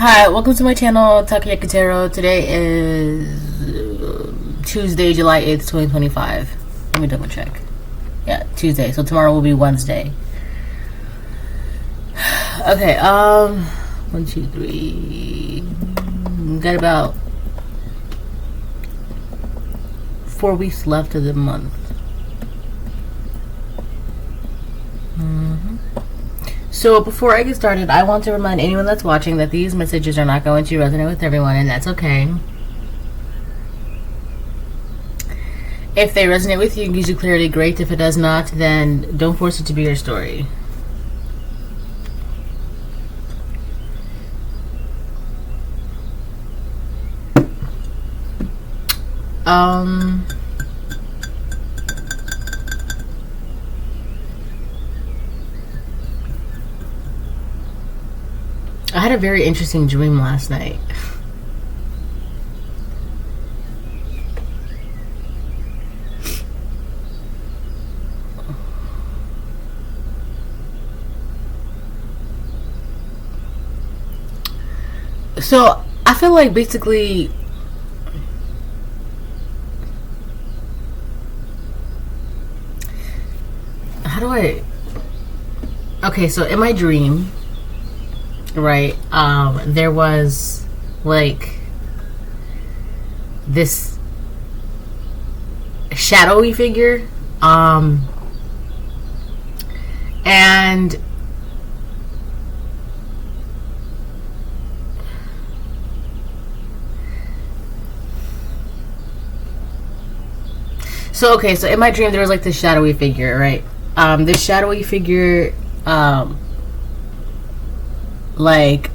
Hi, welcome to my channel, Takayakatero. Today is Tuesday, July 8th, 2025. Let me double check. Yeah, Tuesday. So tomorrow will be Wednesday. Okay, 1, 2, 3. Got about 4 weeks left of the month. So before I get started, I want to remind anyone that's watching that these messages are not going to resonate with everyone, and that's okay. If they resonate with you and gives you clarity, great. If it does not, then don't force it to be your story. I had a very interesting dream last night. So I feel like basically okay, so in my dream, right, there was like this shadowy figure, and so okay, so in my dream there was like this shadowy figure, right? This shadowy figure like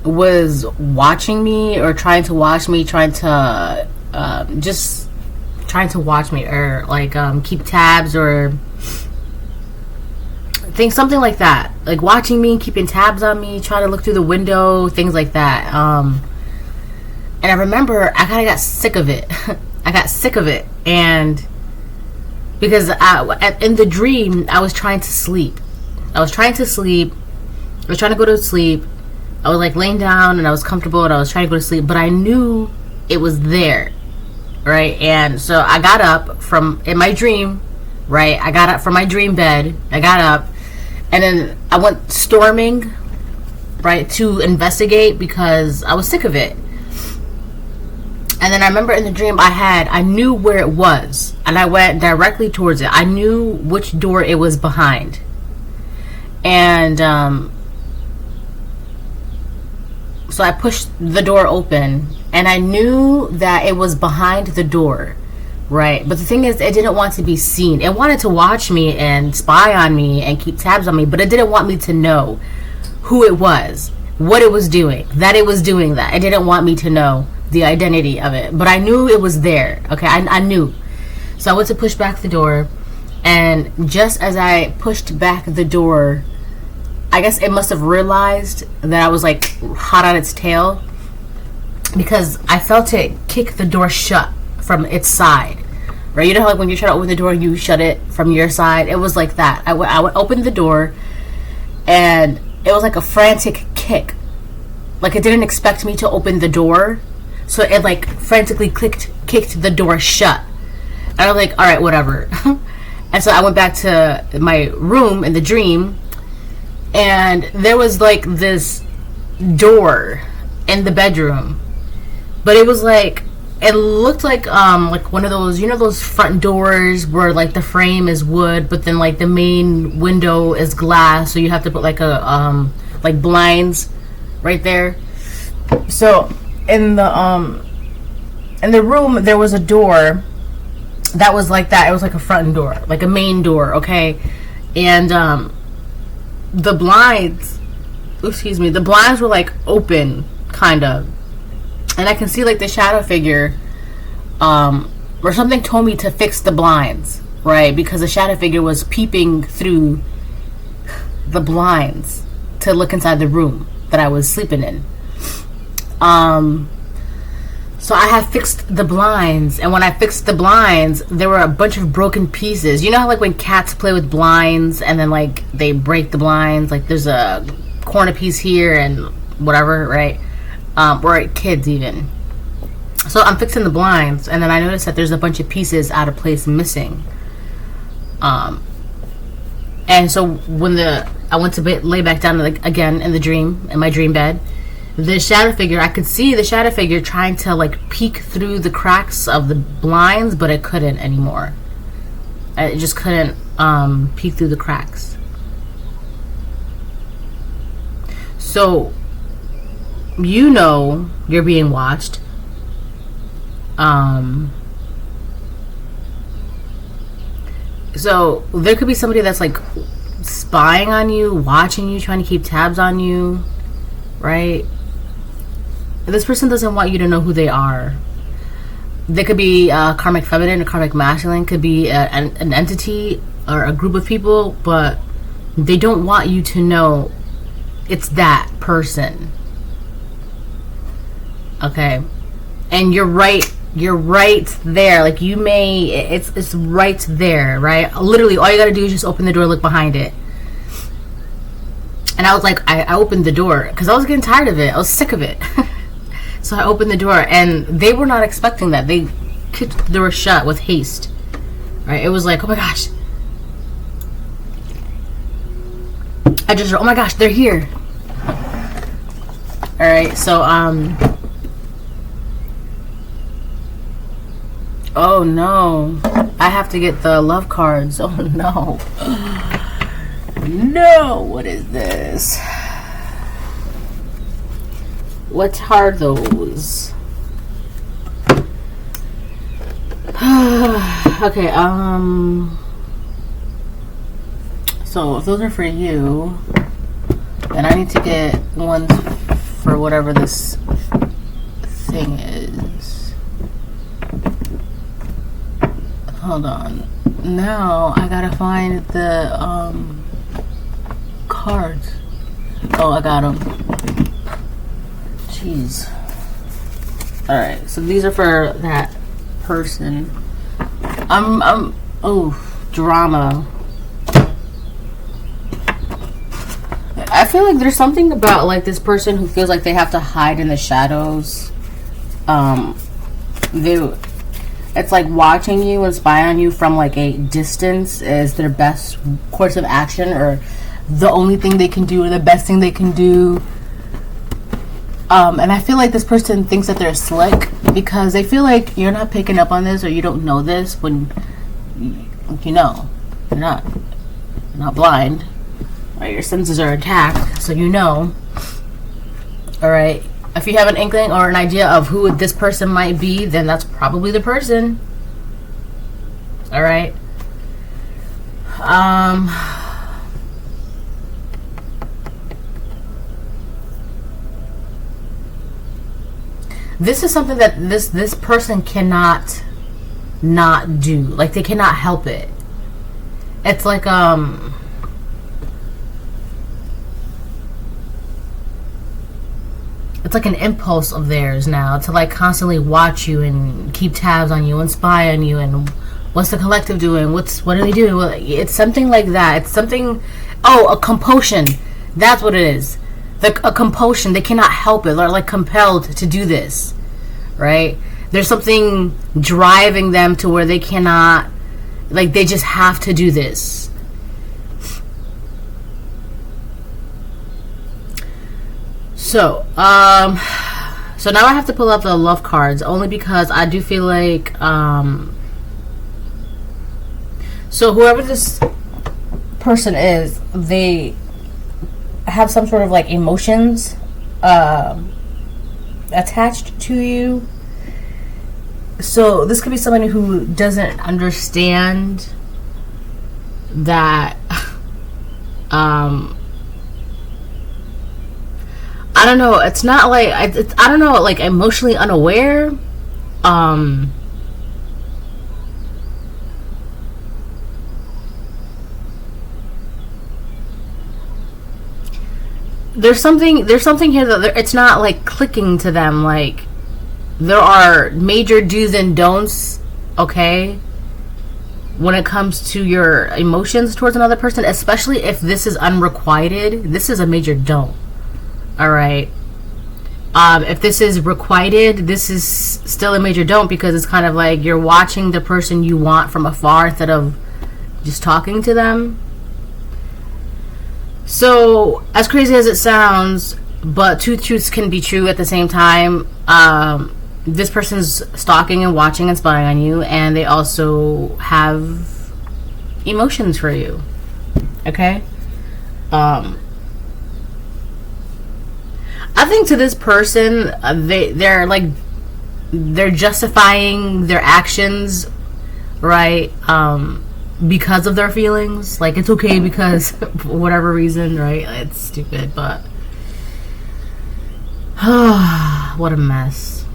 was watching me, or trying to watch me, just trying to watch me, or like keep tabs, or things, something like that, like watching me, keeping tabs on me, trying to look through the window, things like that. And I remember I kind of got sick of it. I got sick of it, and because in the dream I was trying to sleep. I was trying to go to sleep. I was like laying down and I was comfortable and I was trying to go to sleep, but I knew it was there, right? And so I got up in my dream, right? I got up from my dream bed. I got up and then I went storming, right, to investigate because I was sick of it. And then I remember in the dream I knew where it was, and I went directly towards it. I knew which door it was behind. And so I pushed the door open, and I knew that it was behind the door, right? But the thing is, it didn't want to be seen. It wanted to watch me and spy on me and keep tabs on me, but it didn't want me to know who it was, what it was doing, that it was doing that. It didn't want me to know the identity of it, but I knew it was there. Okay, I knew. So I went to push back the door, and just as I pushed back the door, I guess it must have realized that I was like hot on its tail, because I felt it kick the door shut from its side, right? You know how like when you try to open the door, you shut it from your side? It was like that. I would open the door, and it was like a frantic kick. Like it didn't expect me to open the door, so it like frantically kicked the door shut. And I was like, all right, whatever. And so I went back to my room in the dream, and there was like this door in the bedroom, but it was like, it looked like one of those, you know, those front doors where like the frame is wood, but then like the main window is glass, so you have to put like a like blinds right there. So in the room there was a door that was like that. It was like a front door, like a main door, okay? And the blinds were like open, kind of, and I can see like the shadow figure, or something told me to fix the blinds, right? Because the shadow figure was peeping through the blinds to look inside the room that I was sleeping in. So I had fixed the blinds, and when I fixed the blinds, there were a bunch of broken pieces. You know how like when cats play with blinds and then like they break the blinds, like there's a corner piece here and whatever, right? or kids even. So I'm fixing the blinds, and then I noticed that there's a bunch of pieces out of place missing. And so when I went to lay back down again in the dream, in my dream bed, the shadow figure, I could see the shadow figure trying to like peek through the cracks of the blinds, but it couldn't anymore. It just couldn't peek through the cracks. So you know you're being watched. So there could be somebody that's like spying on you, watching you, trying to keep tabs on you, right? This person doesn't want you to know who they are. They could be karmic feminine or karmic masculine, could be an entity or a group of people, but they don't want you to know it's that person. Okay? And you're right there. Like, you may, it's right there, right? Literally, all you gotta do is just open the door, look behind it. And I was like, I opened the door because I was getting tired of it. I was sick of it. So I opened the door, and they were not expecting that. They kicked the door shut with haste, right? It was like, oh my gosh. I just, oh my gosh, they're here. All right, so oh no, I have to get the love cards. Oh no. No, what is this? What are those? Okay, so if those are for you, then I need to get ones for whatever this thing is. Hold on. Now I gotta find the cards. Oh, I got them. Jeez. Alright, so these are for that person. Oh, drama. I feel like there's something about like this person who feels like they have to hide in the shadows. It's like watching you and spy on you from like a distance is their best course of action, or the only thing they can do, or the best thing they can do. And I feel like this person thinks that they're slick because they feel like you're not picking up on this, or you don't know this when you know you're not blind, right? Your senses are intact, so you know. All right. If you have an inkling or an idea of who this person might be, then that's probably the person. All right. This is something that this person cannot not do. Like, they cannot help it. It's like it's like an impulse of theirs now to like constantly watch you and keep tabs on you and spy on you, and what's the collective doing? What do they do? It's something like that. It's something. Oh, a compulsion. That's what it is. A compulsion. They cannot help it. They're like compelled to do this, right? There's something driving them to where they cannot, like, they just have to do this. So, so now I have to pull up the love cards, only because I do feel like, so whoever this person is, they have some sort of like emotions attached to you. So this could be somebody who doesn't understand that I don't know, it's not like I don't know, like emotionally unaware. There's something here that it's not like clicking to them. Like, there are major do's and don'ts, okay, when it comes to your emotions towards another person, especially if this is unrequited. This is a major don't. All right. If this is requited, this is still a major don't, because it's kind of like you're watching the person you want from afar instead of just talking to them. So, as crazy as it sounds, but two truths can be true at the same time. This person's stalking and watching and spying on you, and they also have emotions for you. Okay? I think to this person, they're justifying their actions, right? Because of their feelings. Like, it's okay because for whatever reason, right? It's stupid, but what a mess.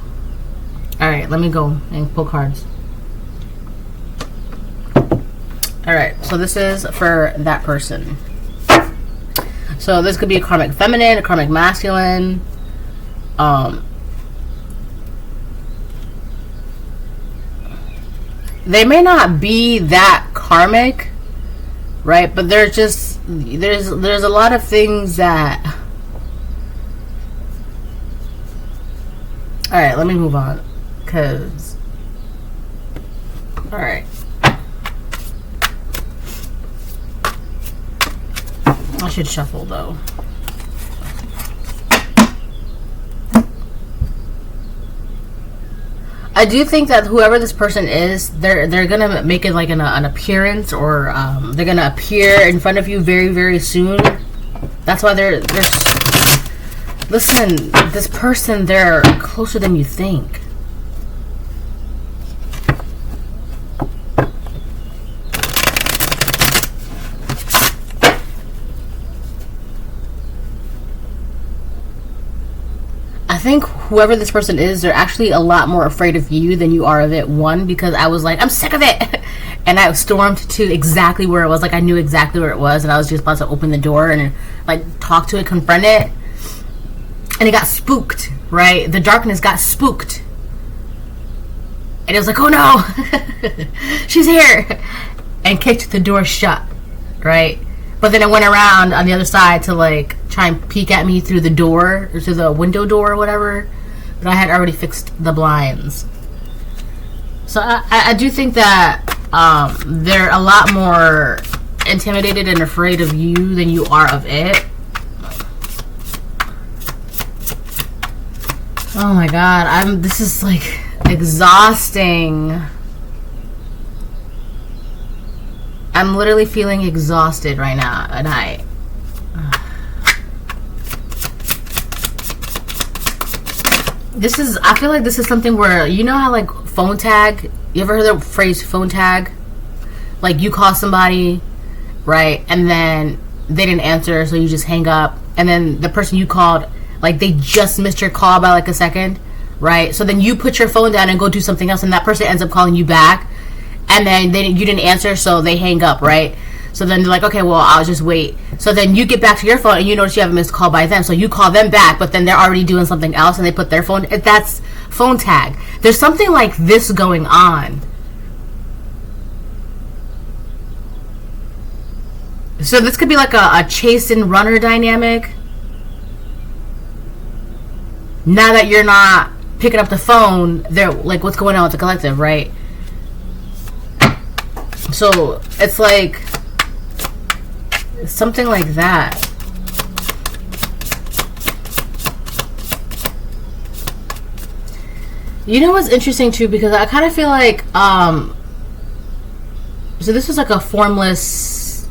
Alright, let me go and pull cards. Alright, so this is for that person. So this could be a karmic feminine, a karmic masculine. They may not be that karmic, right? But they're just there's a lot of things that. All right, let me move on, cause. All right. I should shuffle though. I do think that whoever this person is, they're gonna make it like an appearance, or they're gonna appear in front of you very, very soon. That's why they're listen, this person, they're closer than you think. I think whoever this person is, they're actually a lot more afraid of you than you are of it. One, because I was like, I'm sick of it. And I stormed to exactly where it was. Like, I knew exactly where it was. And I was just about to open the door and, like, talk to it, confront it. And it got spooked, right? The darkness got spooked. And it was like, oh no, she's here. And kicked the door shut, right? But then it went around on the other side to, like, try and peek at me through the door, or through the window door or whatever. But I had already fixed the blinds. So I do think that they're a lot more intimidated and afraid of you than you are of it. Oh my god, this is, like, exhausting. I'm literally feeling exhausted right now, and I feel like this is something where, you know how, like, phone tag, you ever heard the phrase phone tag? Like, you call somebody, right, and then they didn't answer, so you just hang up, and then the person you called, like, they just missed your call by, like, a second, right? So then you put your phone down and go do something else, and that person ends up calling you back, and then you didn't answer, so they hang up, right? So then they're like, okay, well, I'll just wait. So then you get back to your phone, and you notice you have a missed call by them, so you call them back, but then they're already doing something else, and they put their phone. That's phone tag. There's something like this going on. So this could be like a chase and runner dynamic. Now that you're not picking up the phone, they're like, what's going on with the collective, right? So it's like something like that. You know what's interesting too, because I kind of feel like so this was like a formless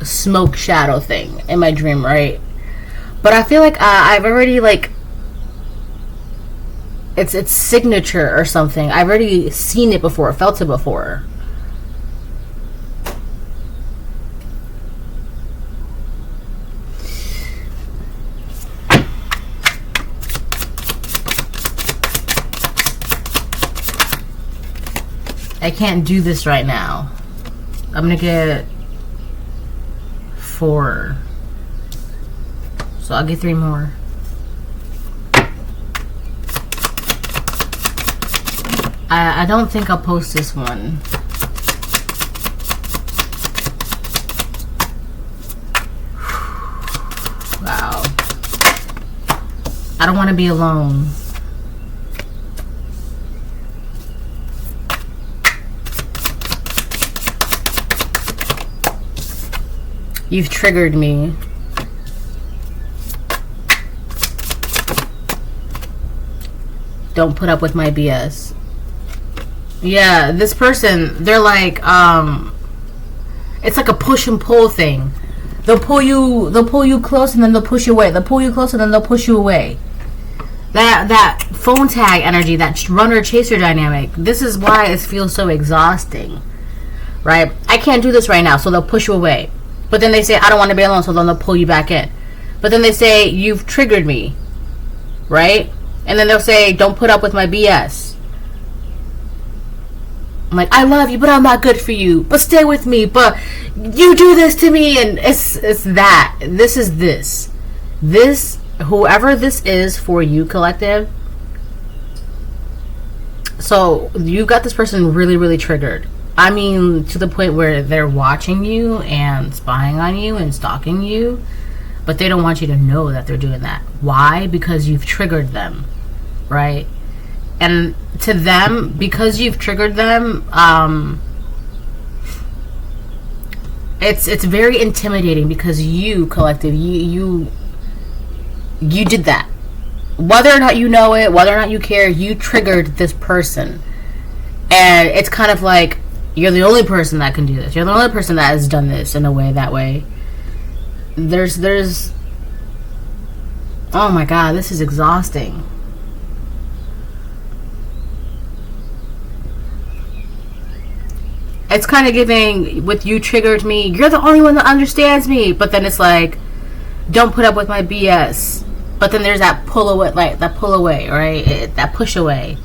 smoke shadow thing in my dream, right? But I feel like I've already, like, it's signature or something. I've already seen it before, felt it before. I can't do this right now. I'm gonna get 4. So I'll get 3 more. I don't think I'll post this one. Wow. I don't want to be alone. You've triggered me. Don't put up with my BS. Yeah, this person, they're like, it's like a push and pull thing. They'll pull you close and then they'll push you away. They'll pull you close and then they'll push you away. That phone tag energy, that runner chaser dynamic. This is why it feels so exhausting, right? I can't do this right now, so they'll push you away. But then they say, I don't want to be alone, so then they'll pull you back in. But then they say, you've triggered me, right? And then they'll say, don't put up with my BS. I'm like, I love you, but I'm not good for you. But stay with me. But you do this to me. And it's that. This is this. This, whoever this is for you, collective. So you got this person really, really triggered. I mean, to the point where they're watching you and spying on you and stalking you. But they don't want you to know that they're doing that. Why? Because you've triggered them. Right? And to them, because you've triggered them, it's very intimidating because you, collective, you did that. Whether or not you know it, whether or not you care, you triggered this person. And it's kind of like, you're the only person that can do this. You're the only person that has done this in a way, that way. There's oh my god, this is exhausting. It's kind of giving, with you triggered me, you're the only one that understands me. But then it's like, don't put up with my BS. But then there's that pull away, like that pull away, right? That push away.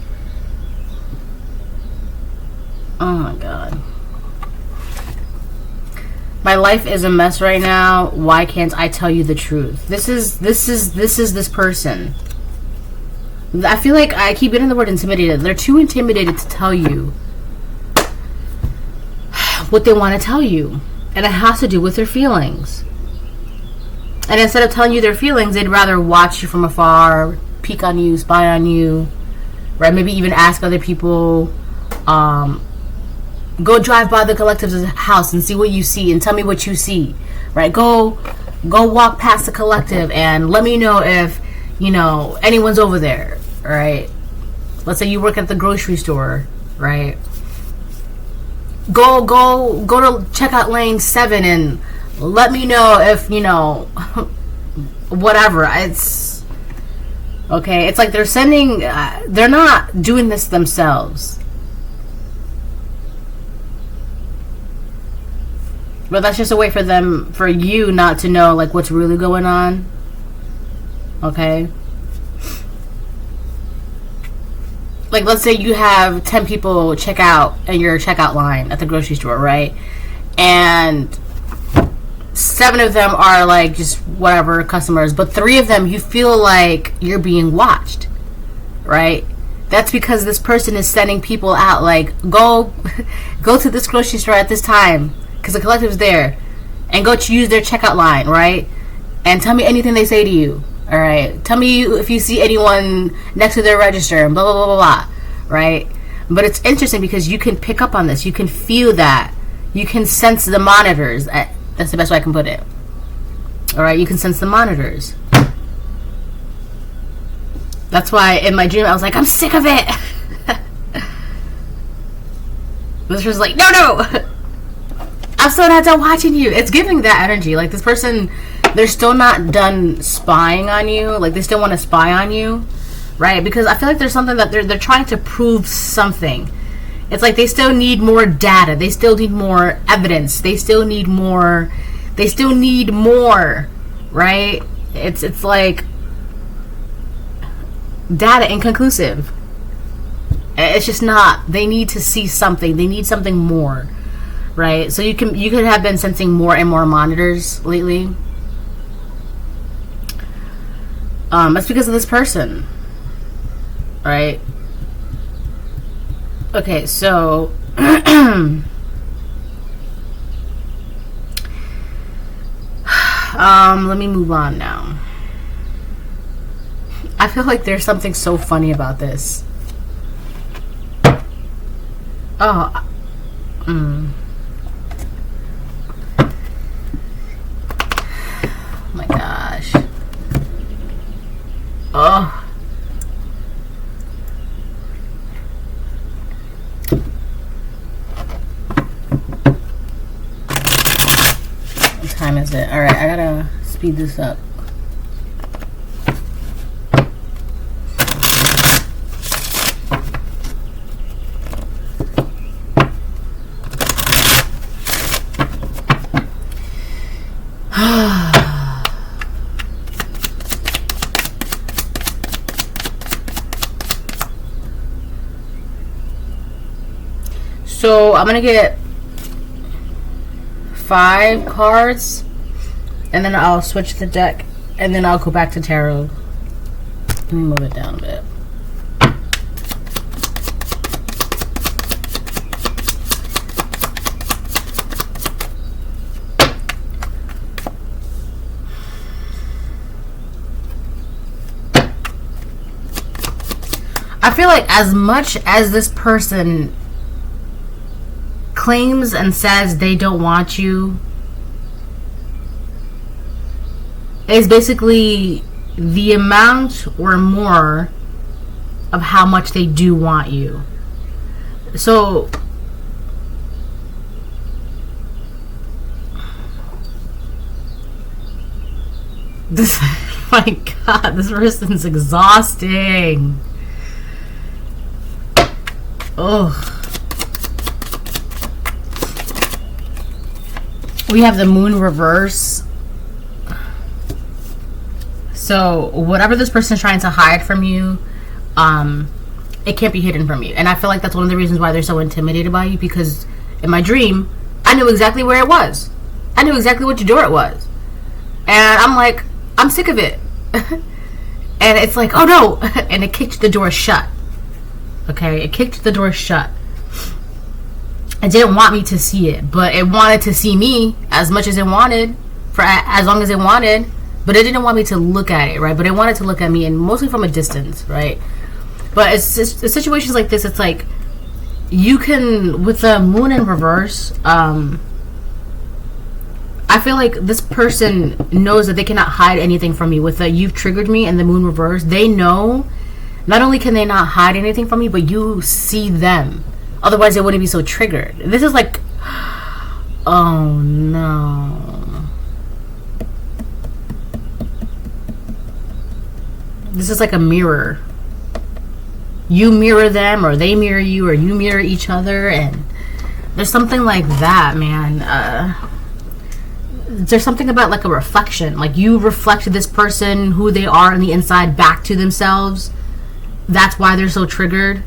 Oh my god. My life is a mess right now. Why can't I tell you the truth? This is this person. I feel like I keep getting the word intimidated. They're too intimidated to tell you what they want to tell you. And it has to do with their feelings. And instead of telling you their feelings, they'd rather watch you from afar, peek on you, spy on you, right? Maybe even ask other people, go drive by the collective's house and see what you see and tell me what you see, right? Go walk past the collective and let me know if, you know, anyone's over there, right? Let's say you work at the grocery store, right? Go to checkout lane 7 and let me know if, you know, whatever. It's okay. It's like they're sending, they're not doing this themselves. But that's just a way for them, for you not to know, like, what's really going on. Okay? Like, let's say you have 10 people check out in your checkout line at the grocery store, right? And 7 of them are, like, just whatever, customers. But 3 of them, you feel like you're being watched, right? That's because this person is sending people out, like, go to this grocery store at this time, because the collective's there, and go to use their checkout line, right? And tell me anything they say to you, all right? Tell me if you see anyone next to their register, and blah, blah, blah, blah, blah, right? But it's interesting because you can pick up on this. You can feel that. You can sense the monitors. That's the best way I can put it. All right? You can sense the monitors. That's why in my dream I was like, I'm sick of it. This was like, no. I'm still not done watching you. It's giving that energy. Like, this person, they're still not done spying on you. Like, they still want to spy on you, right? Because I feel like there's something that they're trying to prove something. It's like they still need more data. They still need more evidence. They still need more. Right? It's like data inconclusive. It's just not. They need to see something. They need something more. Right, so you could have been sensing more and more monitors lately. That's because of this person, right? Okay, so let me move on now. I feel like there's something so funny about this. Oh. Oh my gosh. Oh. What time is it? Alright, I gotta speed this up. So I'm gonna get 5 cards, and then I'll switch the deck, and then I'll go back to tarot. Let me move it down a bit. I feel like as much as this person claims and says they don't want you, is basically the amount or more of how much they do want you. So this, my God, this person's exhausting. Ugh. We have the moon reverse. So whatever this person is trying to hide from you, it can't be hidden from you. And I feel like that's one of the reasons why they're so intimidated by you, because in my dream, I knew exactly where it was. I knew exactly which door it was. And I'm like, I'm sick of it. And it's like, oh no. And it kicked the door shut. Okay, it kicked the door shut. It didn't want me to see it, but it wanted to see me as much as it wanted, for as long as it wanted, but it didn't want me to look at it, right? But it wanted to look at me, and mostly from a distance, right? But it's situations like this, it's like, you can, with the moon in reverse, I feel like this person knows that they cannot hide anything from me. With the you've triggered me and the moon reverse, they know, not only can they not hide anything from me, but you see them. Otherwise, they wouldn't be so triggered. This is like, oh no. This is like a mirror. You mirror them, or they mirror you, or you mirror each other, and there's something like that, man. There's something about like a reflection. Like you reflect this person, who they are on the inside, back to themselves. That's why they're so triggered.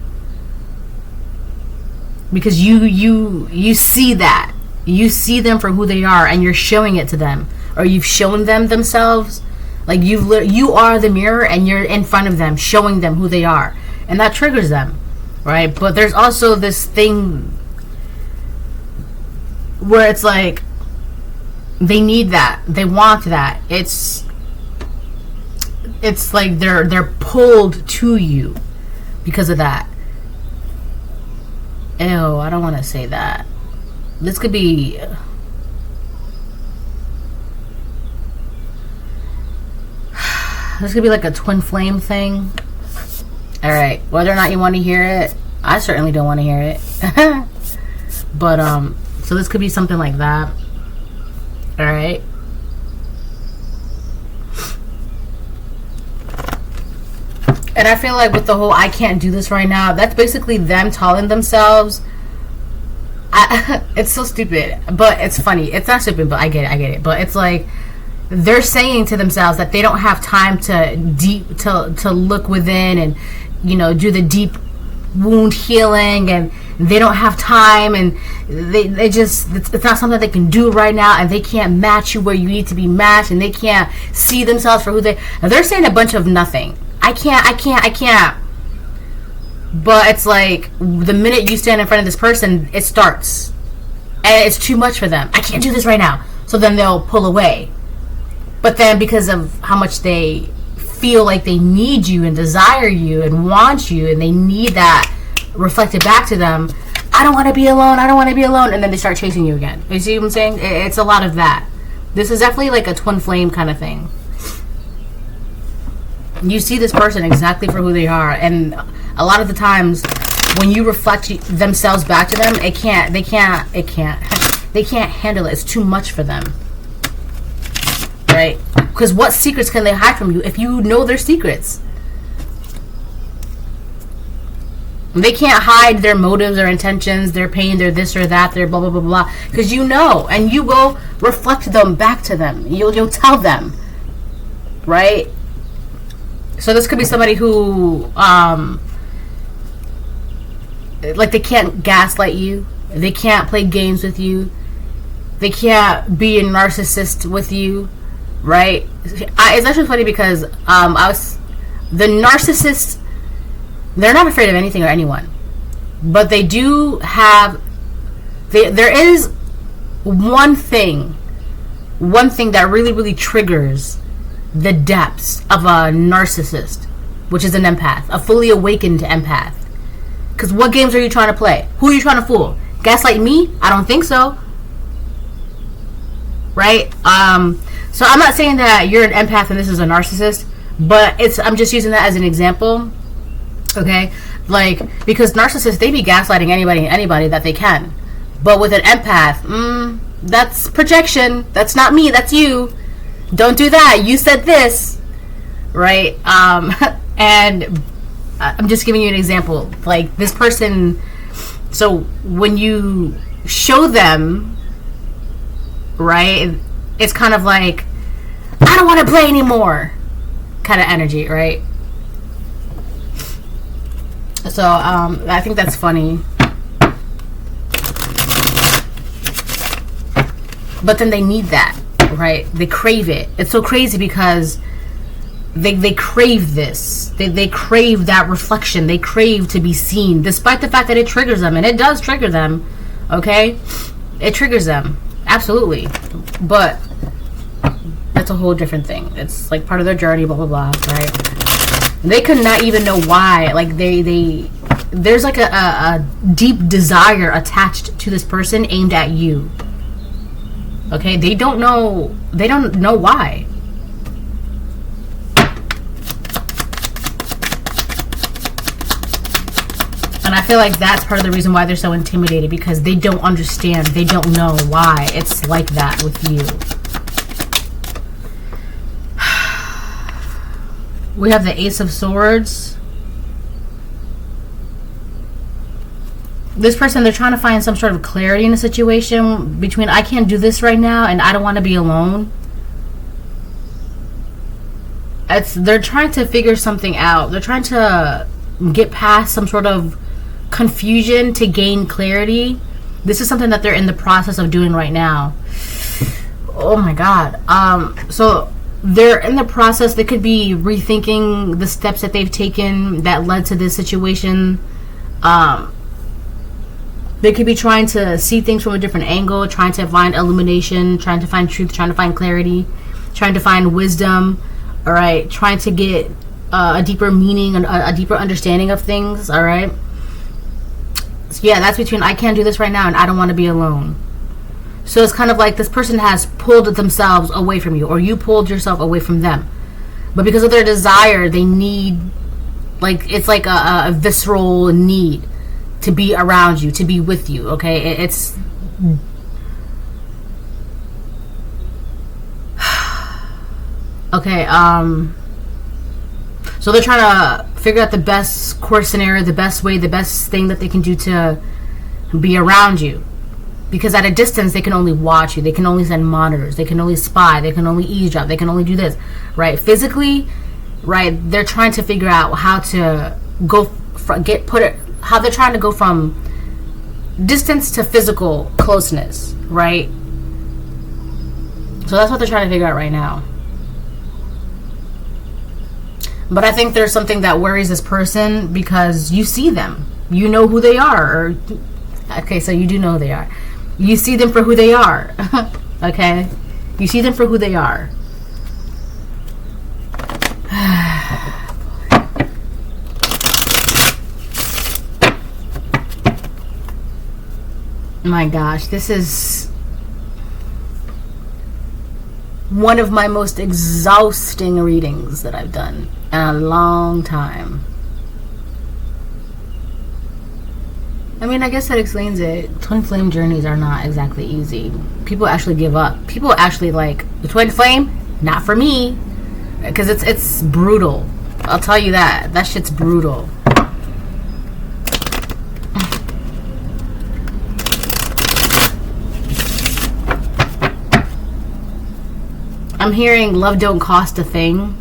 Because you see that. You see them for who they are, and you're showing it to them. Or you've shown them themselves. Like you are the mirror, and you're in front of them, showing them who they are. And that triggers them, right? But there's also this thing where it's like, they need that. They want that. It's like they're pulled to you because of that. Ew, I don't want to say that. This could be... This could be like a twin flame thing. Alright, whether or not you want to hear it, I certainly don't want to hear it. But, so this could be something like that. Alright. And I feel like with the whole I can't do this right now, that's basically them telling themselves, it's so stupid, but it's funny. It's not stupid, but I get it. But it's like they're saying to themselves that they don't have time to look within and, you know, do the deep wound healing, and they don't have time, and they just, it's not something they can do right now, and they can't match you where you need to be matched, and they can't see themselves for who they... Now they're saying a bunch of nothing. I can't. But it's like, the minute you stand in front of this person, it starts. And it's too much for them. I can't do this right now. So then they'll pull away. But then because of how much they feel like they need you and desire you and want you, and they need that reflected back to them. I don't want to be alone. I don't want to be alone. And then they start chasing you again. You see what I'm saying? It's a lot of that. This is definitely like a twin flame kind of thing. You see this person exactly for who they are, and a lot of the times when you reflect themselves back to them, they can't handle it. It's too much for them, right? Because what secrets can they hide from you if you know their secrets? They can't hide their motives, their intentions, their pain, their this or that, their blah blah blah blah, because you know, and you will reflect them back to them. You'll tell them, right? So this could be somebody who like, they can't gaslight you, they can't play games with you, they can't be a narcissist with you, right? It's actually funny because the narcissists, they're not afraid of anything or anyone, but they do have, there is one thing that really triggers the depths of a narcissist, which is an empath, a fully awakened empath. Because what games are you trying to play? Who are you trying to fool? Gaslight me? I don't think so. Right? So I'm not saying that you're an empath and this is a narcissist, but I'm just using that as an example. Okay? Like, because narcissists, they be gaslighting anybody that they can. But with an empath, that's projection. That's not me, that's you. Don't do that. You said this. Right? And I'm just giving you an example. Like, this person, so when you show them, right, it's kind of like, I don't want to play anymore kind of energy, right? So I think that's funny. But then they need that, right? They crave it. It's so crazy because they crave this. They crave that reflection. They crave to be seen, despite the fact that it triggers them. And it does trigger them, okay? It triggers them, absolutely. But that's a whole different thing. It's like part of their journey, blah, blah, blah, right? They could not even know why. Like, there's like a deep desire attached to this person aimed at you. Okay? They don't know why. And I feel like that's part of the reason why they're so intimidated, because they don't understand. They don't know why it's like that with you. We have the Ace of Swords. This person, they're trying to find some sort of clarity in a situation between I can't do this right now and I don't want to be alone. They're trying to figure something out. They're trying to get past some sort of confusion to gain clarity. This is something that they're in the process of doing right now. Oh my god. So they're in the process. They could be rethinking the steps that they've taken that led to this situation. They could be trying to see things from a different angle, trying to find illumination, trying to find truth, trying to find clarity, trying to find wisdom, all right, trying to get a deeper meaning and a deeper understanding of things, all right? So yeah, that's between I can't do this right now and I don't want to be alone. So it's kind of like this person has pulled themselves away from you, or you pulled yourself away from them. But because of their desire, they need, like, it's like a visceral need to be around you, to be with you, okay? It's okay. So they're trying to figure out the best course scenario, the best way, the best thing that they can do to be around you. Because at a distance, they can only watch you. They can only send monitors. They can only spy. They can only eavesdrop. They can only do this, right? Physically, right? They're trying to figure out how to how they're trying to go from distance to physical closeness, right? So that's what they're trying to figure out right now. But I think there's something that worries this person because you see them. You know who they are. Okay, so you do know who they are. You see them for who they are. Okay? You see them for who they are. My gosh, this is one of my most exhausting readings that I've done in a long time. I mean, I guess that explains it. Twin flame journeys are not exactly easy. People actually give up. People actually like the twin flame. Not for me, because it's brutal. I'll tell you that. That shit's brutal. I'm hearing love don't cost a thing.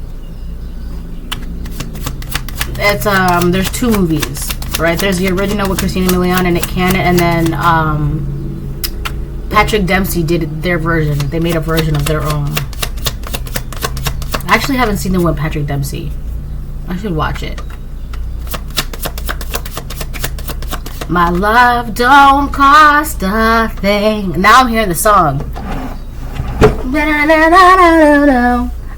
It's there's 2 movies, right? There's the original with Christina Milian and Nick Cannon, and then Patrick Dempsey did their version. They made a version of their own. I actually haven't seen the one with Patrick Dempsey. I should watch it. My love don't cost a thing. Now I'm hearing the song. I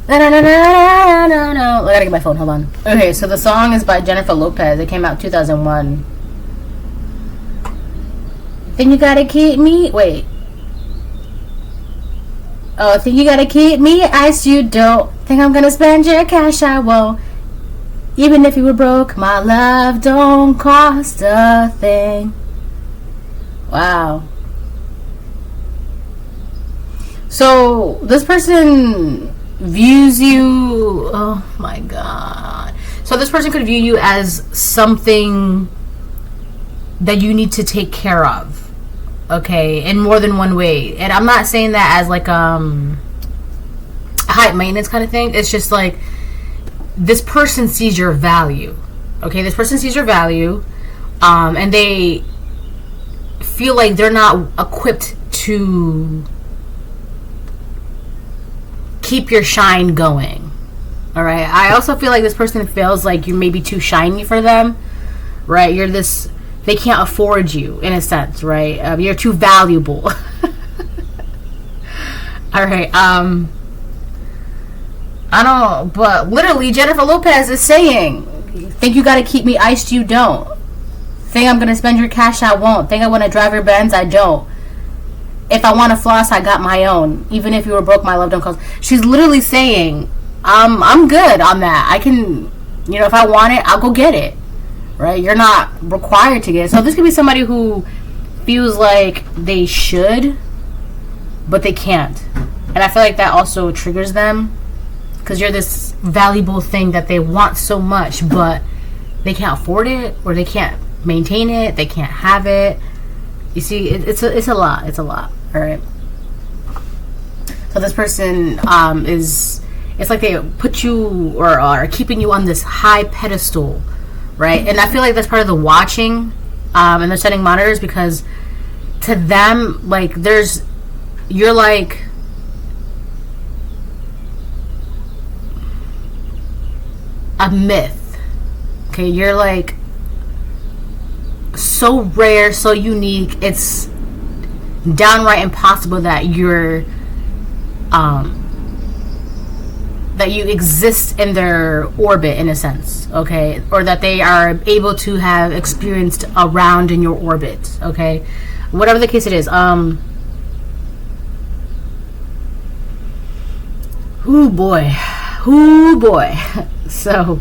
gotta get my phone, hold on. Okay, so the song is by Jennifer Lopez. It came out 2001. Then you gotta keep me, wait. Oh, think you gotta keep me ice, you don't. Think I'm gonna spend your cash, I won't. Even if you were broke, my love don't cost a thing. Wow. So this person views you, oh my god. So this person could view you as something that you need to take care of, okay, in more than one way. And I'm not saying that as like high maintenance kind of thing. It's just like this person sees your value, okay? This person sees your value, and they feel like they're not equipped to keep your shine going. All right. I also feel like this person feels like you may be too shiny for them, right? You're this, they can't afford you in a sense, right? You're too valuable. All right. I don't, but literally Jennifer Lopez is saying, think you got to keep me iced, you don't. Think I'm going to spend your cash, I won't. Think I want to drive your Benz, I don't. If I want to floss, I got my own. Even if you were broke, my love don't cost. She's literally saying, I'm good on that. I can, you know, if I want it, I'll go get it. Right? You're not required to get it. So this could be somebody who feels like they should, but they can't. And I feel like that also triggers them, because you're this valuable thing that they want so much, but they can't afford it, or they can't maintain it. They can't have it. You see, it's a lot. It's a lot. All right. So this person is, it's like they put you or are keeping you on this high pedestal, right? And I feel like that's part of the watching, and they're setting monitors, because to them, like, you're like a myth. Okay, you're like so rare, so unique, it's downright impossible that you're that you exist in their orbit, in a sense, okay, or that they are able to have experienced around in your orbit, okay, whatever the case it is. Ooh boy. So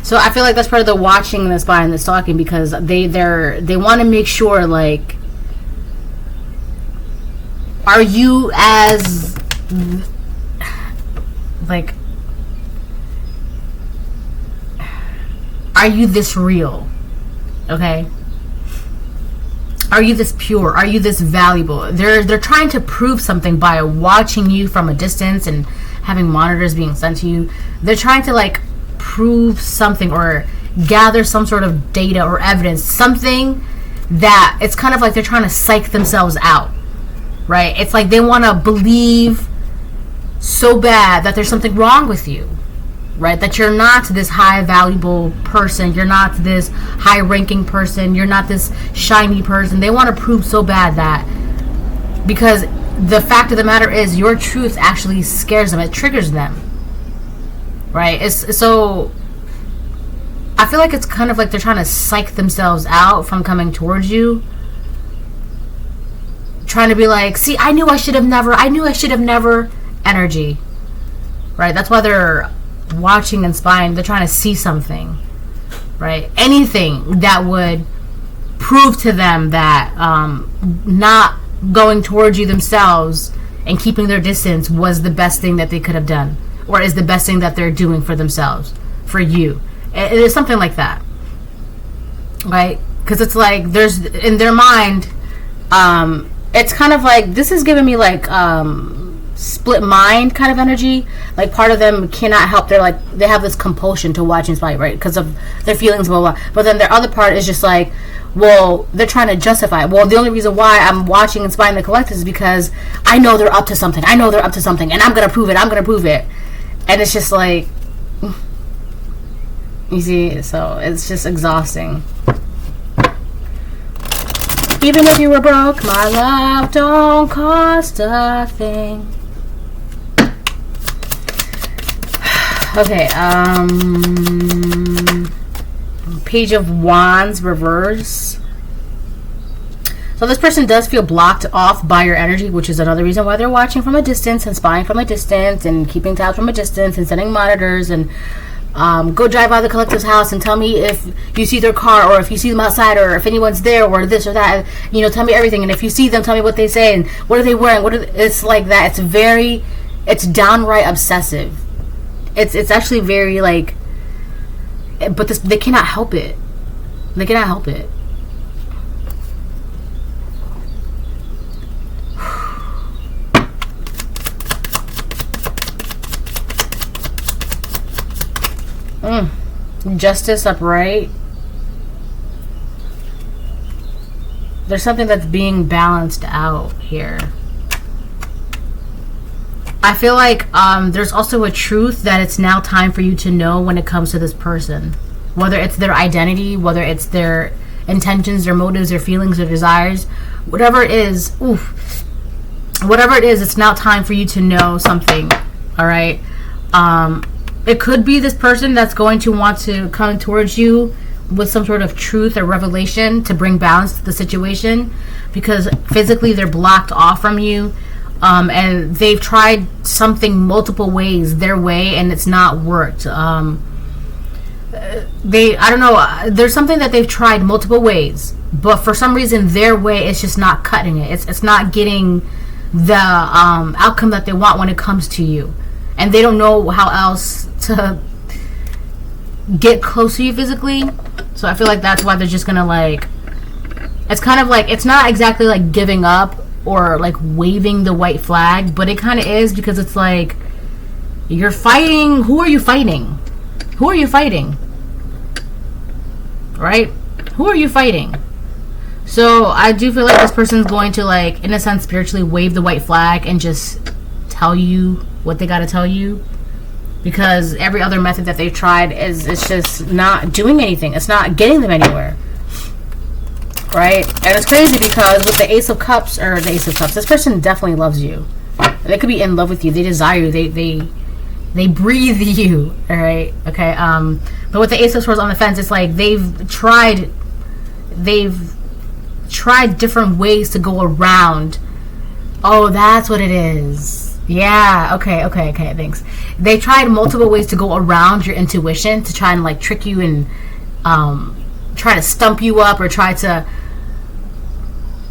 so I feel like that's part of the watching this by and the stalking, because they want to make sure, like, are you as, like, are you this real? Okay? Are you this pure? Are you this valuable? They're trying to prove something by watching you from a distance and having monitors being sent to you. They're trying to, like, prove something or gather some sort of data or evidence, something that it's kind of like they're trying to psych themselves out, right? It's like they want to believe so bad that there's something wrong with you, right? That you're not this high valuable person, you're not this high ranking person, you're not this shiny person. They want to prove so bad that, because the fact of the matter is your truth actually scares them, it triggers them, right? It's so I feel like it's kind of like they're trying to psych themselves out from coming towards you. Trying to be like, see, I knew I should have never energy. Right? That's why they're watching and spying. They're trying to see something. Right? Anything that would prove to them that not going towards you themselves and keeping their distance was the best thing that they could have done, or is the best thing that they're doing for themselves, for you. It is something like that, right? Because it's like there's in their mind, it's kind of like this is giving me like split mind kind of energy. Like part of them cannot help. They're like they have this compulsion to watch and spy, right? Because of their feelings, blah blah. But then their other part is just like, well, they're trying to justify it. Well, the only reason why I'm watching and spying the collectors is because I know they're up to something. And I'm gonna prove it. And it's just like, you see, so it's just exhausting. Even if you were broke, my love don't cost a thing. Okay, Page of Wands reverse. So this person does feel blocked off by your energy, which is another reason why they're watching from a distance and spying from a distance and keeping tabs from a distance and setting monitors and go drive by the collector's house and tell me if you see their car or if you see them outside or if anyone's there or this or that. You know, tell me everything. And if you see them, tell me what they say and what are they wearing. It's like that. It's downright obsessive. It's actually very like, but they cannot help it. They cannot help it. Justice upright. There's something that's being balanced out here. I feel like there's also a truth that it's now time for you to know when it comes to this person. Whether it's their identity, whether it's their intentions, their motives, their feelings, their desires. Whatever it is, it's now time for you to know something. Alright? It could be this person that's going to want to come towards you with some sort of truth or revelation to bring balance to the situation, because physically they're blocked off from you, and they've tried something multiple ways their way and it's not worked. I don't know, there's something that they've tried multiple ways, but for some reason their way is just not cutting it. It's not getting the outcome that they want when it comes to you. And they don't know how else to get close to you physically. So I feel like that's why they're just gonna like, it's kind of like, it's not exactly like giving up or like waving the white flag, but it kind of is, because it's like you're fighting. Who are you fighting? Right? Who are you fighting? So I do feel like this person's going to, like, in a sense, spiritually wave the white flag and just tell you what they got to tell you, because every other method that they've tried is just not doing anything. It's not getting them anywhere, right? And it's crazy because with the Ace of Cups, this person definitely loves you. They could be in love with you. They desire you. They breathe you. All right, okay. But with the Ace of Swords on the fence, it's like they've tried different ways to go around. Oh, that's what it is. Yeah, okay, thanks. They tried multiple ways to go around your intuition to try and like trick you and try to stump you up or try to,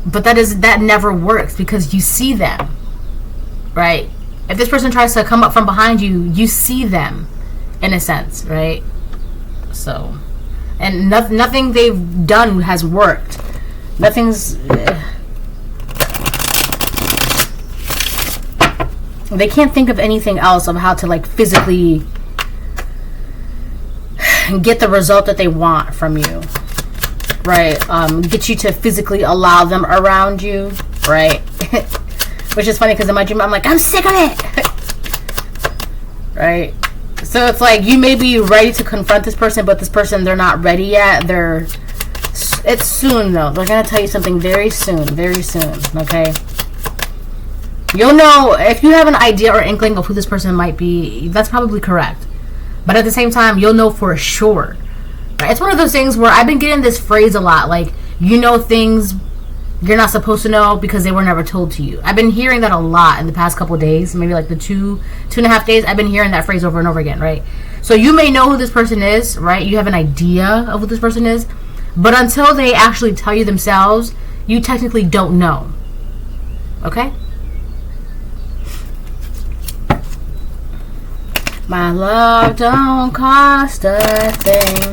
but that never works because you see them, right? If this person tries to come up from behind you, you see them in a sense, right? So, and nothing they've done has worked. Nothing's they can't think of anything else of how to like physically get the result that they want from you, right? Get you to physically allow them around you, right? Which is funny because in my dream I'm like, I'm sick of it. Right? So it's like you may be ready to confront this person, but this person, they're not ready yet. It's soon though. They're gonna tell you something very soon, okay? You'll know if you have an idea or inkling of who this person might be. That's probably correct, but at the same time, you'll know for sure Right? It's one of those things where I've been getting this phrase a lot, like, you know things you're not supposed to know because they were never told to you. I've been hearing that a lot in the past couple of days, maybe like the two and a half days. I've been hearing that phrase over and over again, right? So you may know who this person is, right? You have an idea of who this person is, but until they actually tell you themselves, you technically don't know. Okay? My love don't cost a thing.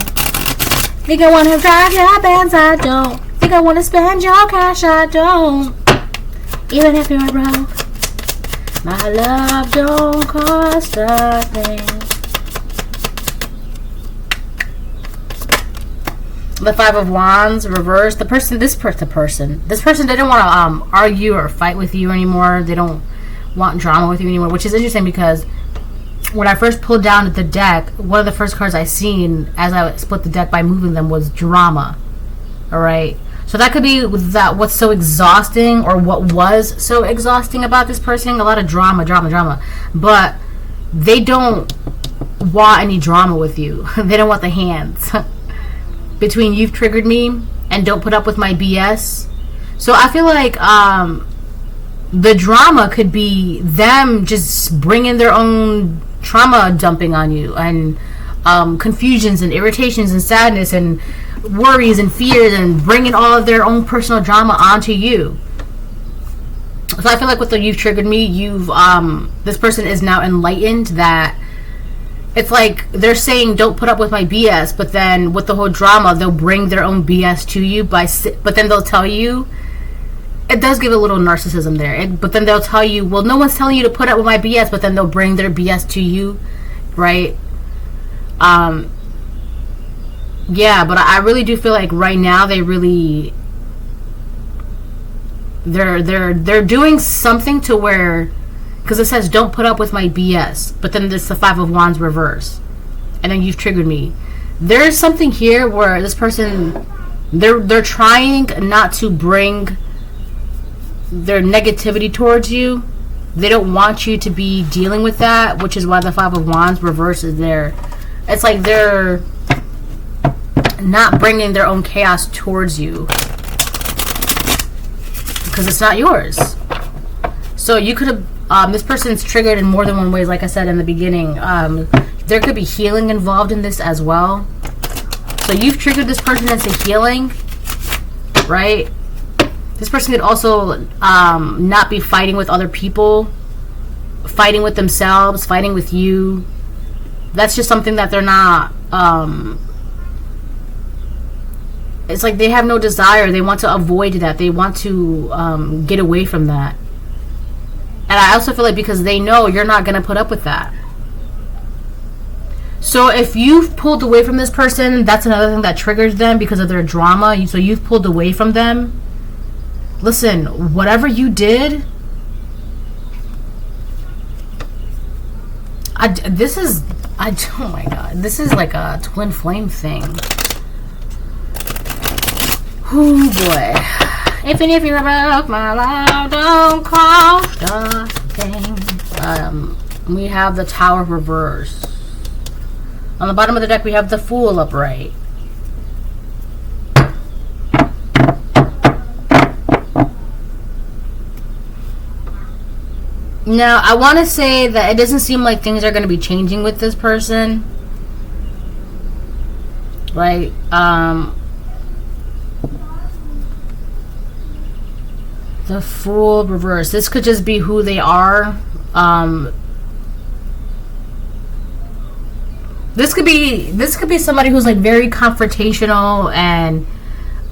Think I wanna drive your Benz, I don't. Think I wanna spend your cash, I don't. Even if you're broke, my love don't cost a thing. The Five of Wands reversed. This person didn't want to argue or fight with you anymore. They don't want drama with you anymore, which is interesting because when I first pulled down the deck, one of the first cards I seen as I split the deck by moving them was drama. All right, so that could be that what's so exhausting, or what was so exhausting about this person. A lot of drama, but they don't want any drama with you. They don't want the hands. Between you've triggered me and don't put up with my BS. So I feel like the drama could be them just bringing their own trauma dumping on you, and confusions and irritations and sadness and worries and fears, and bringing all of their own personal drama onto you. So I feel like with the you've triggered me, this person is now enlightened that it's like they're saying don't put up with my BS, but then with the whole drama, they'll bring their own BS to you but then they'll tell you, it does give a little narcissism there, but then they'll tell you, well, no one's telling you to put up with my BS, but then they'll bring their BS to you, right? Yeah, but I really do feel like right now they're doing something to where, because it says don't put up with my BS, but then it's the Five of Wands reverse, and then you've triggered me. There's something here where this person, they're trying not to bring their negativity towards you. They don't want you to be dealing with that, which is why the Five of Wands reverse is there. It's like they're not bringing their own chaos towards you because it's not yours. So you could have this person's triggered in more than one way, like I said in the beginning. There could be healing involved in this as well. So you've triggered this person into healing, right? This person could also not be fighting with other people, fighting with themselves, fighting with you. That's just something that they're not, it's like they have no desire. They want to avoid that. They want to get away from that. And I also feel like because they know you're not going to put up with that. So if you've pulled away from this person, that's another thing that triggers them because of their drama. So you've pulled away from them. Listen, whatever you did, oh my God, this is like a twin flame thing. Oh boy. Even if you broke my love, don't cost a thing. We have the Tower reverse. On the bottom of the deck, we have the Fool upright. Now, I want to say that it doesn't seem like things are going to be changing with this person. Right? The Fool reverse. This could just be who they are. This could be somebody who's like very confrontational and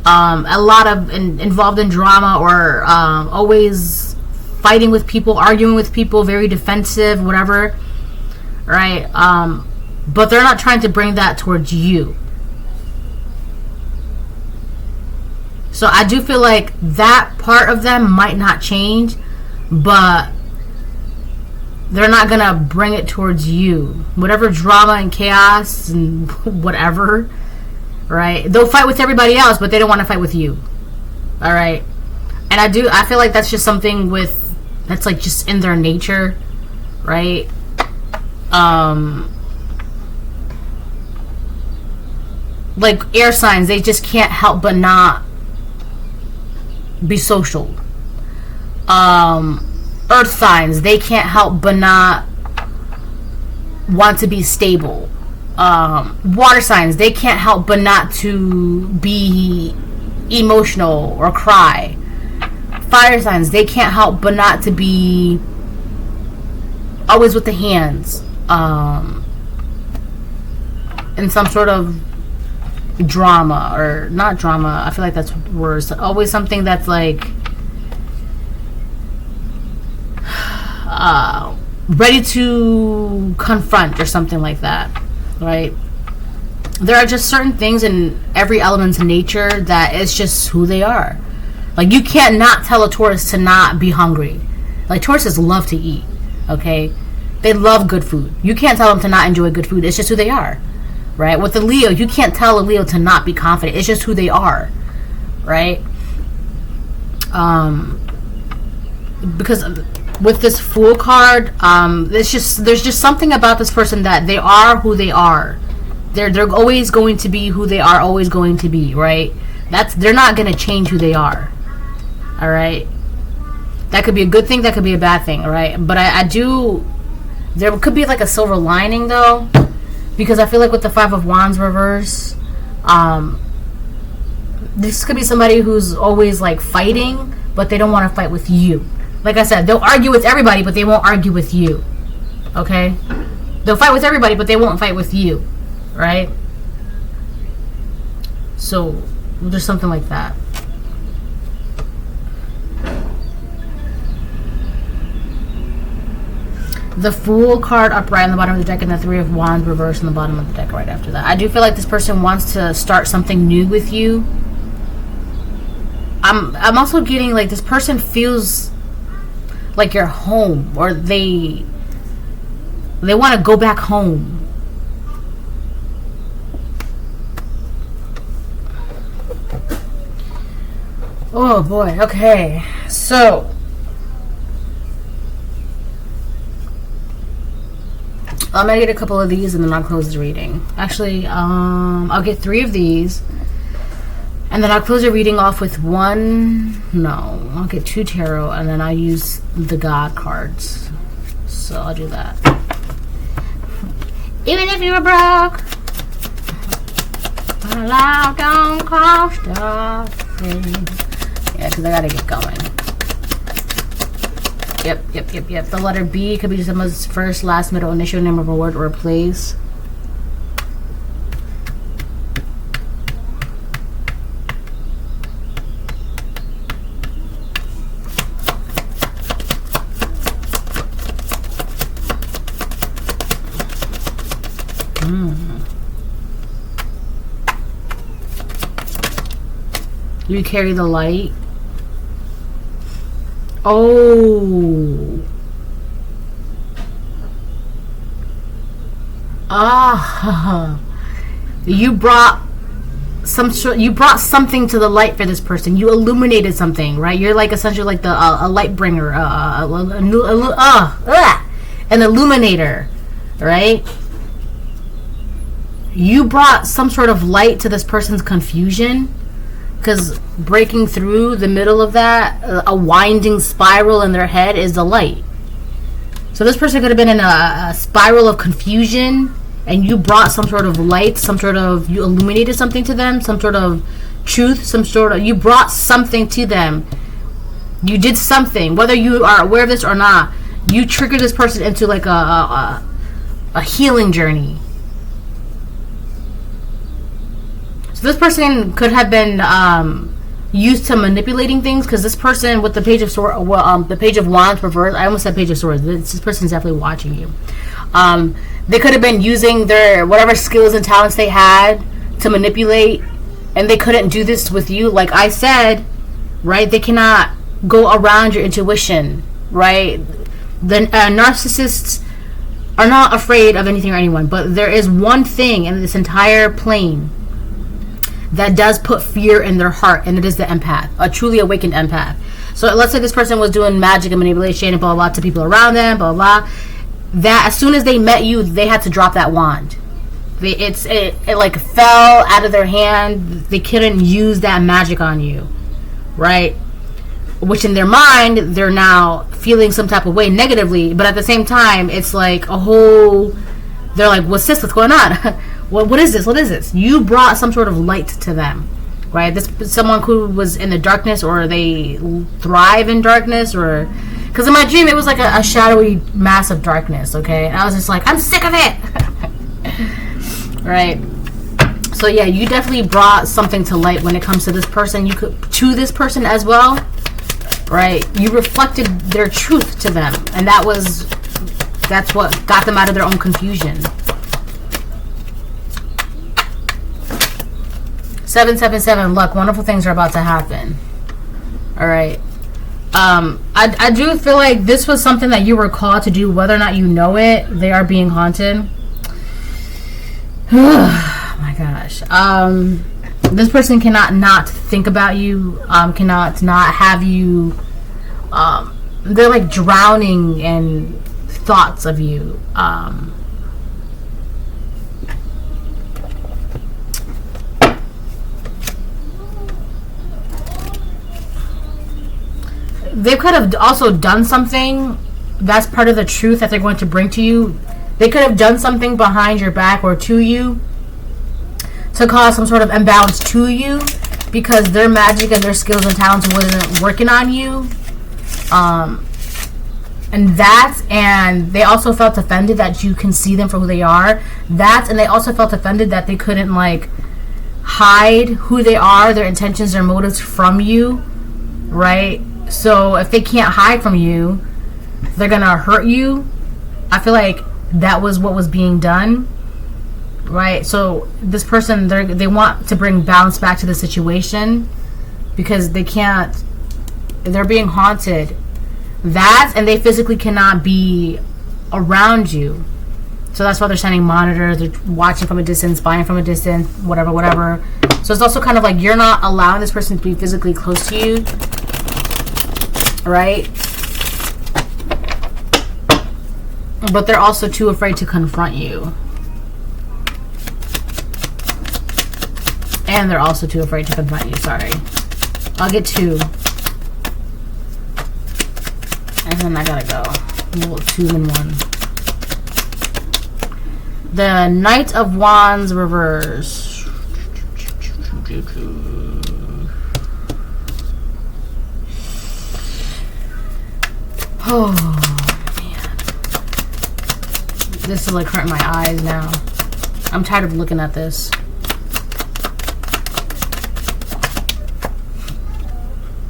a lot of involved in drama, or always fighting with people, arguing with people, very defensive, whatever, right? But they're not trying to bring that towards you. So I do feel like that part of them might not change, but they're not gonna bring it towards you. Whatever drama and chaos and whatever, right? They'll fight with everybody else, but they don't want to fight with you. All right. And I feel like that's just something that's like just in their nature, right? Like air signs, they just can't help but not be social. Earth signs, they can't help but not want to be stable. Water signs, they can't help but not to be emotional or cry. Fire signs, they can't help but not to be always with the hands, in some sort of drama, or not drama, I feel like that's worse, always something that's like ready to confront or something like that, right? There are just certain things in every element's nature that it's just who they are. Like, you can't not tell a Taurus to not be hungry. Like, Tauruses love to eat, okay? They love good food. You can't tell them to not enjoy good food. It's just who they are, right? With the Leo, you can't tell a Leo to not be confident. It's just who they are, right? Because with this Fool card, there's just something about this person that they are who they are. They're always going to be who they are, always going to be, right? They're not going to change who they are. All right, that could be a good thing, that could be a bad thing, all right? But there could be like a silver lining though, because I feel like with the Five of Wands reverse, this could be somebody who's always like fighting, but they don't want to fight with you. Like I said, they'll argue with everybody, but they won't argue with you. Okay, they'll fight with everybody, but they won't fight with you, right? So there's something like that. The Fool card upright on the bottom of the deck, and the Three of Wands reversed on the bottom of the deck right after that. I do feel like this person wants to start something new with you. I'm also getting like this person feels like you're home, or they want to go back home. Oh boy. Okay, so I'm gonna get a couple of these and then I'll close the reading. Actually, I'll get 3 of these and then I'll close the reading off with one. No, I'll get 2 tarot and then I'll use the God cards. So I'll do that. Even if you were broke, my life don't cost a thing. Yeah, because I gotta get going. Yep. The letter B could be someone's first, last, middle, initial, name of a word or a place. You carry the light. Oh. Ah. You brought something to the light for this person. You illuminated something, right? You're like essentially like the a light bringer, an illuminator, right? You brought some sort of light to this person's confusion. Because breaking through the middle of that, a winding spiral in their head is the light. So this person could have been in a spiral of confusion, and you brought some sort of light, you illuminated something to them, some sort of truth, you brought something to them. You did something, whether you are aware of this or not. You triggered this person into like a healing journey. So this person could have been used to manipulating things, because this person with the Page of Swords, the Page of Wands reversed. I almost said Page of Swords. This person's definitely watching you. They could have been using their whatever skills and talents they had to manipulate, and they couldn't do this with you. Like I said, right? They cannot go around your intuition, right? The narcissists are not afraid of anything or anyone, but there is one thing in this entire plane that does put fear in their heart, and it is the empath, a truly awakened empath. So let's say this person was doing magic and manipulation and blah blah to people around them, blah blah. That as soon as they met you, they had to drop that wand. It like fell out of their hand. They couldn't use that magic on you, right? Which in their mind, they're now feeling some type of way negatively, but at the same time, it's like a whole, they're like, what's this? What's going on? What is this? What is this? You brought some sort of light to them, right? This someone who was in the darkness, or they thrive in darkness, or, because in my dream, it was like a shadowy mass of darkness, okay? And I was just like, I'm sick of it! Right? So yeah, you definitely brought something to light when it comes to this person. You could, to this person as well. Right, you reflected their truth to them, and that's what got them out of their own confusion. 777 luck. Wonderful things are about to happen. All right. I do feel like this was something that you were called to do, whether or not you know it. They are being haunted. Oh my gosh. This person cannot not think about you, cannot not have you, they're like drowning in thoughts of you. They could have also done something, that's part of the truth that they're going to bring to you. They could have done something behind your back or to you to cause some sort of imbalance to you, because their magic and their skills and talents wasn't working on you. And they also felt offended that you can see them for who they are. And they also felt offended that they couldn't like hide who they are, their intentions, their motives from you, right? So if they can't hide from you, they're gonna hurt you. I feel like that was what was being done. Right, so this person, they want to bring balance back to the situation, because they can't, they're being haunted. And they physically cannot be around you. So that's why they're sending monitors, they're watching from a distance, spying from a distance, whatever. So it's also kind of like you're not allowing this person to be physically close to you. Right? But they're also too afraid to confront you. And they're also too afraid to confront you. Sorry. I'll get 2. And then I gotta go. Well, 2 and 1. The Knight of Wands reverse. Oh, man. This is like hurting my eyes now. I'm tired of looking at this.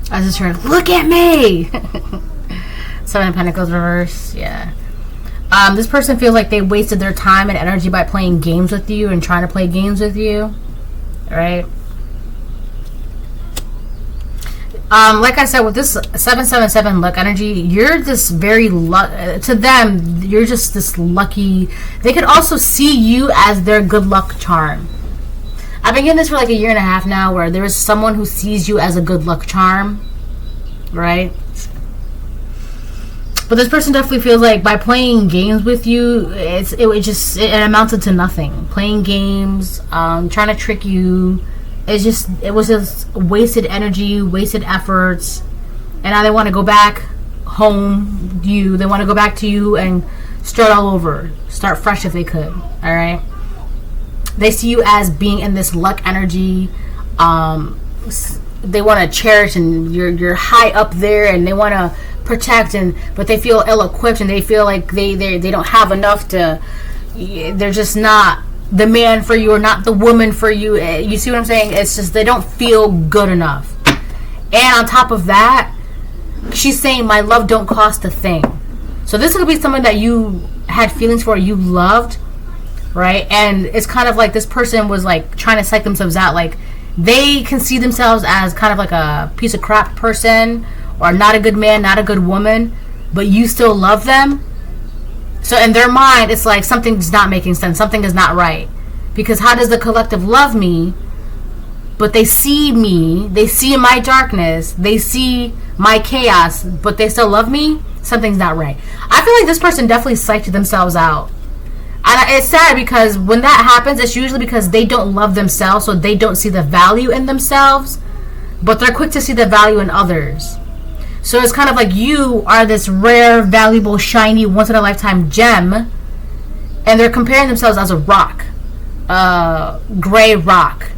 I just heard, look at me! 7 of Pentacles reverse, yeah. This person feels like they wasted their time and energy by playing games with you and trying to play games with you. Right? Like I said, with this 777 luck energy, you're this very to them, you're just this lucky. They could also see you as their good luck charm. I've been getting this for like a year and a half now, where there is someone who sees you as a good luck charm, right? But this person definitely feels like by playing games with you, it amounted to nothing. Playing games, trying to trick you, it was just wasted energy, wasted efforts, and now they want to go back home. They want to go back to you and start all over, start fresh if they could. All right. They see you as being in this luck energy. They want to cherish, and you're high up there, and they want to protect, but they feel ill-equipped, and they feel like they don't have enough to. They're just not the man for you, or not the woman for you. You see what I'm saying? It's just they don't feel good enough. And on top of that, she's saying, "My love don't cost a thing." So this could be someone that you had feelings for, you loved. Right? And it's kind of like this person was like trying to psych themselves out. Like they can see themselves as kind of like a piece of crap person, or not a good man, not a good woman, but you still love them. So in their mind, it's like something's not making sense. Something is not right. Because how does the collective love me, but they see me, they see my darkness, they see my chaos, but they still love me? Something's not right. I feel like this person definitely psyched themselves out. And it's sad because when that happens, it's usually because they don't love themselves, so they don't see the value in themselves, but they're quick to see the value in others. So it's kind of like you are this rare, valuable, shiny, once-in-a-lifetime gem, and they're comparing themselves as a rock, gray rock.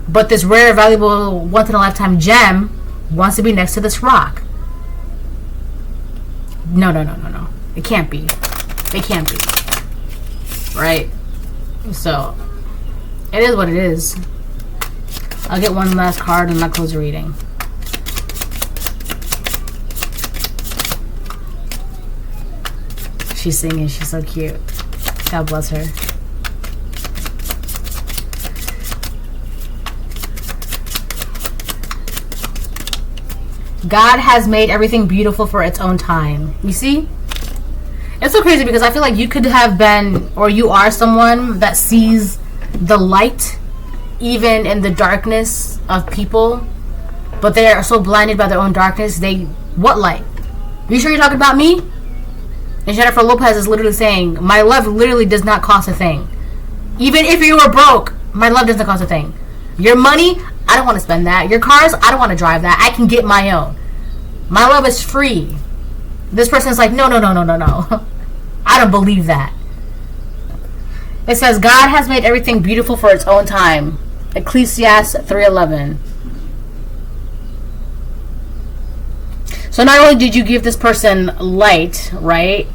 But this rare, valuable, once-in-a-lifetime gem wants to be next to this rock. No. It can't be. It can't be. Right? So, it is what it is. I'll get one last card and I'll close the reading. She's singing. She's so cute. God bless her. God has made everything beautiful for its own time. You see? It's so crazy because I feel like you could have been, or you are someone that sees the light even in the darkness of people, but they are so blinded by their own darkness. What light? Are you sure you're talking about me? And Jennifer Lopez is literally saying, my love literally does not cost a thing. Even if you were broke, my love doesn't cost a thing. Your money, I don't want to spend that. Your cars, I don't want to drive that. I can get my own. My love is free. This person's like, no. I don't believe that. It says, God has made everything beautiful for its own time. Ecclesiastes 3:11. So not only did you give this person light, right?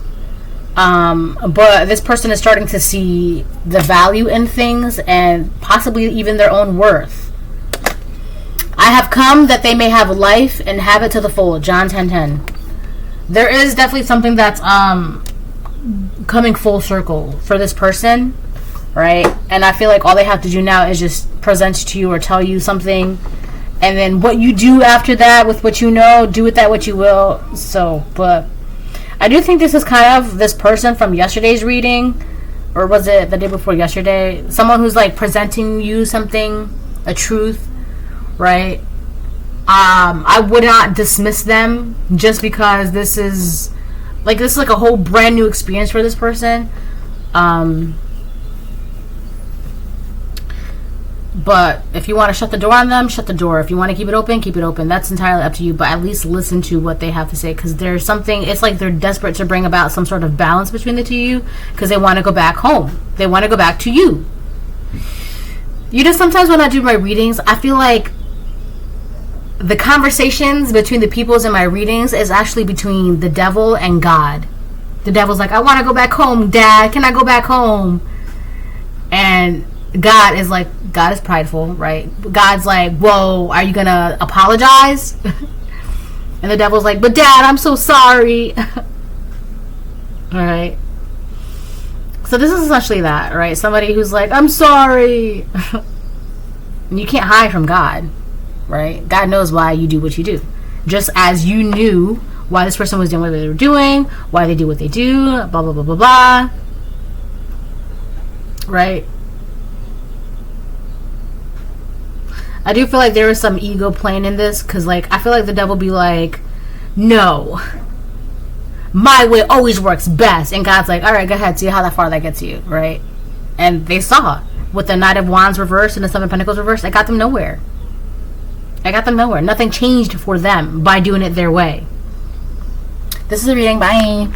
But this person is starting to see the value in things and possibly even their own worth. I have come that they may have life and have it to the full. John 10:10. There is definitely something that's coming full circle for this person, right? And I feel like all they have to do now is just present to you or tell you something, and then what you do after that with what you know, do with that what you will. So, but I do think this is kind of this person from yesterday's reading, or was it the day before yesterday? Someone who's like presenting you something, a truth, right? I would not dismiss them just because this is like a whole brand new experience for this person. But if you want to shut the door on them, shut the door. If you want to keep it open. That's entirely up to you. But at least listen to what they have to say, because there's something. It's like they're desperate to bring about some sort of balance between the two of you, because they want to go back home. They want to go back to you. You know, sometimes when I do my readings, I feel like the conversations between the peoples in my readings is actually between the devil and God. The devil's like, I want to go back home, Dad. Can I go back home? And God is prideful, right? God's like, whoa, are you going to apologize? And the devil's like, but Dad, I'm so sorry. All right. So this is essentially that, right? Somebody who's like, I'm sorry. And you can't hide from God. Right? God knows why you do what you do. Just as you knew why this person was doing what they were doing, why they do what they do, blah, blah, blah, blah, blah. Right? I do feel like there is some ego playing in this, because like I feel like the devil be like, no, my way always works best. And God's like, all right, go ahead, see how far that gets you, right? And they saw with the Knight of Wands reversed and the Seven of Pentacles reversed, it got them nowhere. Nothing changed for them by doing it their way. This is a reading. Bye.